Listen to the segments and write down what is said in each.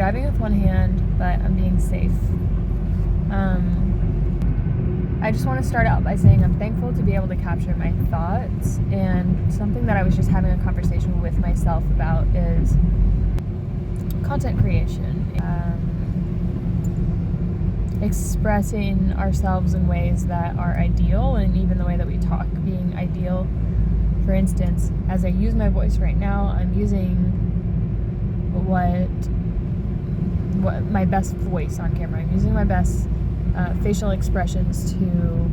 driving with one hand, but I'm being safe. I just want to start out by saying I'm thankful to be able to capture my thoughts, and something that I was just having a conversation with myself about is content creation. Expressing ourselves in ways that are ideal, and even the way that we talk being ideal. For instance, as I use my voice right now, I'm using what my best voice on camera. I'm using my best facial expressions to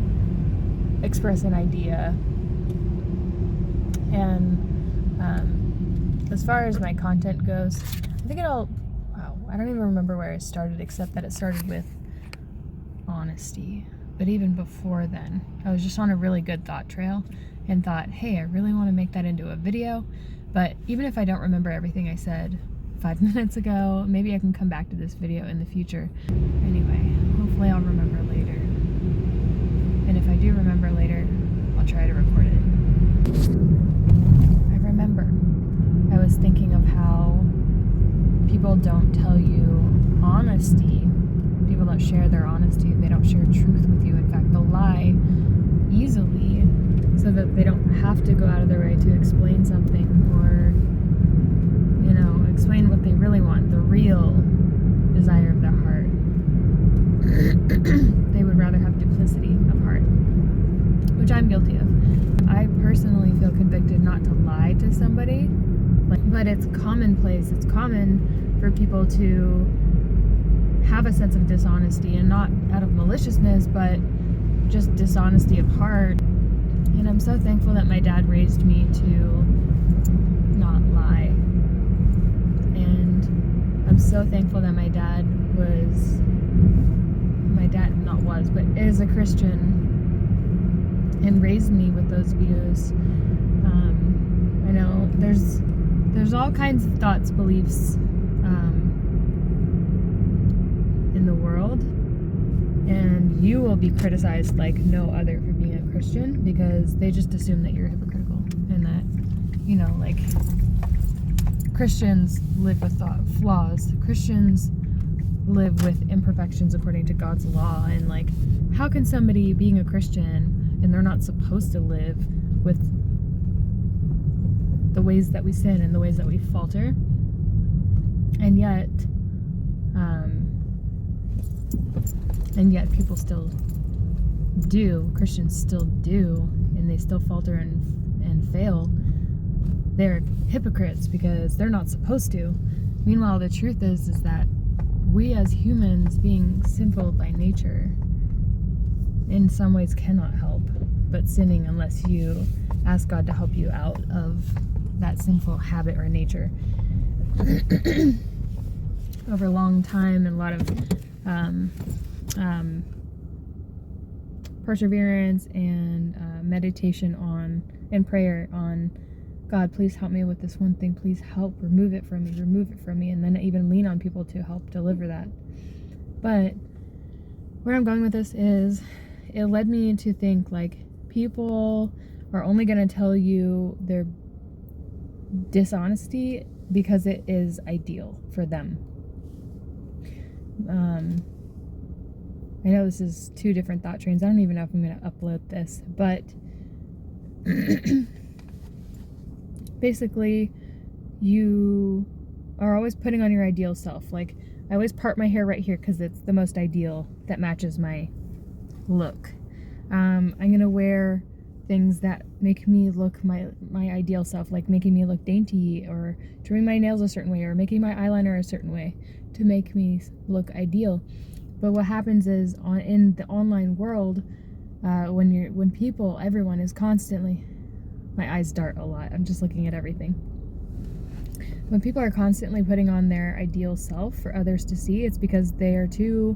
express an idea. And as far as my content goes, I think I don't even remember where it started, except that it started with honesty. But even before then, I was just on a really good thought trail and thought, hey, I really want to make that into a video. But even if I don't remember everything I said 5 minutes ago, maybe I can come back to this video in the future. Anyway, hopefully I'll remember later. And if I do remember later, I'll try to record it. I remember I was thinking of how people don't tell you honesty. People don't share their honesty. They don't share truth with you. In fact, they'll lie easily so that they don't have to go out of their way to explain something, or explain what they really want, the real desire of their heart. They would rather have duplicity of heart, which I'm guilty of. I personally feel convicted not to lie to somebody, but it's commonplace. It's common for people to have a sense of dishonesty, and not out of maliciousness, but just dishonesty of heart. And I'm so thankful that my dad raised me to not lie. And I'm so thankful that my dad is a Christian and raised me with those views. I know there's all kinds of thoughts, beliefs in the world, and you will be criticized like no other for being a Christian, because they just assume that you're hypocritical, and that Christians live with flaws. Christians live with imperfections according to God's law, and how can somebody being a Christian and they're not supposed to live with the ways that we sin and the ways that we falter, and yet people still do, Christians still do, and they still falter and fail. They're hypocrites because they're not supposed to. Meanwhile, the truth is that we as humans, being sinful by nature, in some ways cannot help but sinning unless you ask God to help you out of that sinful habit or nature. Over a long time, and a lot of perseverance and meditation on, and prayer on, God, please help me with this one thing. Please help remove it from me. And then even lean on people to help deliver that. But where I'm going with this is, it led me to think people are only going to tell you their dishonesty because it is ideal for them. I know this is two different thought trains. I don't even know if I'm going to upload this, but basically, you are always putting on your ideal self. I always part my hair right here because it's the most ideal, that matches my look. I'm going to wear things that make me look my ideal self, like making me look dainty, or doing my nails a certain way, or making my eyeliner a certain way to make me look ideal. But what happens is, in the online world, when everyone is constantly, my eyes dart a lot, I'm just looking at everything. When people are constantly putting on their ideal self for others to see, it's because they are too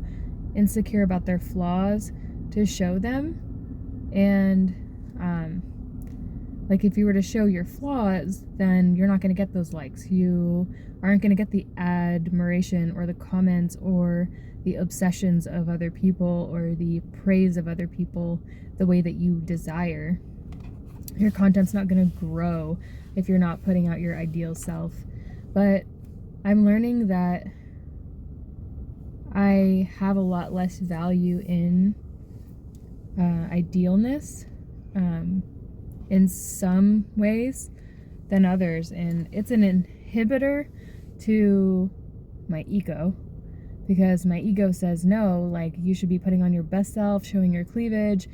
insecure about their flaws to show them. And if you were to show your flaws, then you're not going to get those likes. You aren't going to get the admiration or the comments or the obsessions of other people or the praise of other people the way that you desire. Your content's not going to grow if you're not putting out your ideal self. But I'm learning that I have a lot less value in idealness in some ways than others, and it's an inhibitor to my ego, because my ego says no, like you should be putting on your best self, showing your cleavage,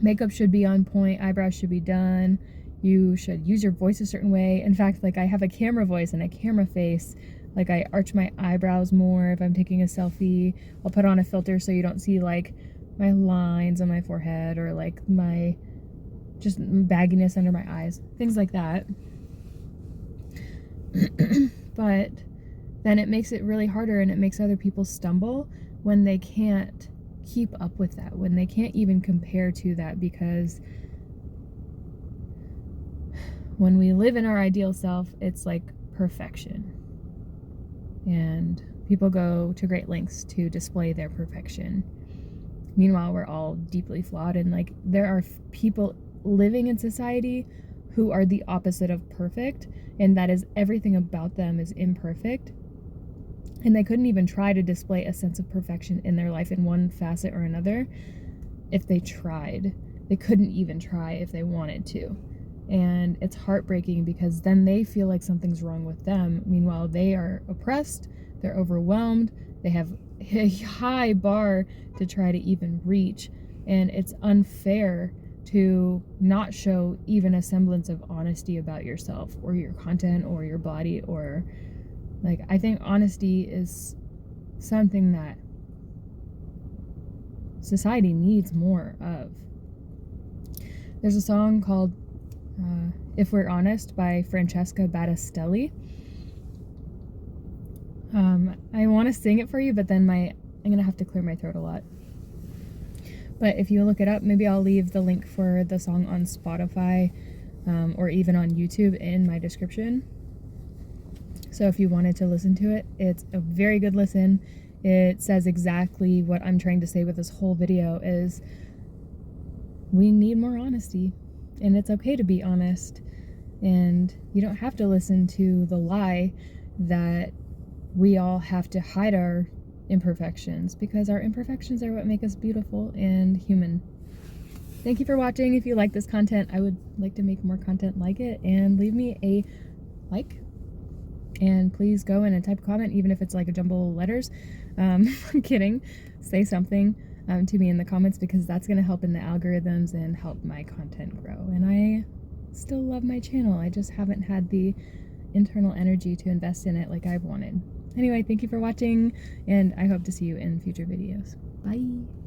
makeup should be on point, eyebrows should be done, you should use your voice a certain way. In fact, like I have a camera voice and a camera face. Like I arch my eyebrows more if I'm taking a selfie. I'll put on a filter so you don't see like my lines on my forehead, or like my just bagginess under my eyes, things like that. But then it makes it really harder, and it makes other people stumble when they can't keep up with that, when they can't even compare to that, because when we live in our ideal self, it's like perfection. And people go to great lengths to display their perfection. Meanwhile, we're all deeply flawed, and like there are people living in society who are the opposite of perfect, and that is everything about them is imperfect. And they couldn't even try to display a sense of perfection in their life in one facet or another if they tried. They couldn't even try if they wanted to. And it's heartbreaking, because then they feel like something's wrong with them. Meanwhile, they are oppressed, they're overwhelmed, they have a high bar to try to even reach. And it's unfair to not show even a semblance of honesty about yourself or your content or your body, or like, I think honesty is something that society needs more of. There's a song called If We're Honest by Francesca Battistelli. I want to sing it for you, but then I'm going to have to clear my throat a lot. But if you look it up, maybe I'll leave the link for the song on Spotify or even on YouTube in my description. So if you wanted to listen to it, it's a very good listen. It says exactly what I'm trying to say with this whole video is we need more honesty, and it's okay to be honest. And you don't have to listen to the lie that we all have to hide our imperfections, because our imperfections are what make us beautiful and human. Thank you for watching. If you like this content, I would like to make more content like it, and leave me a like, and please go in and type a comment, even if it's like a jumble of letters. I'm kidding. Say something to me in the comments, because that's going to help in the algorithms and help my content grow. And I still love my channel. I just haven't had the internal energy to invest in it like I've wanted. Anyway, thank you for watching, and I hope to see you in future videos. Bye!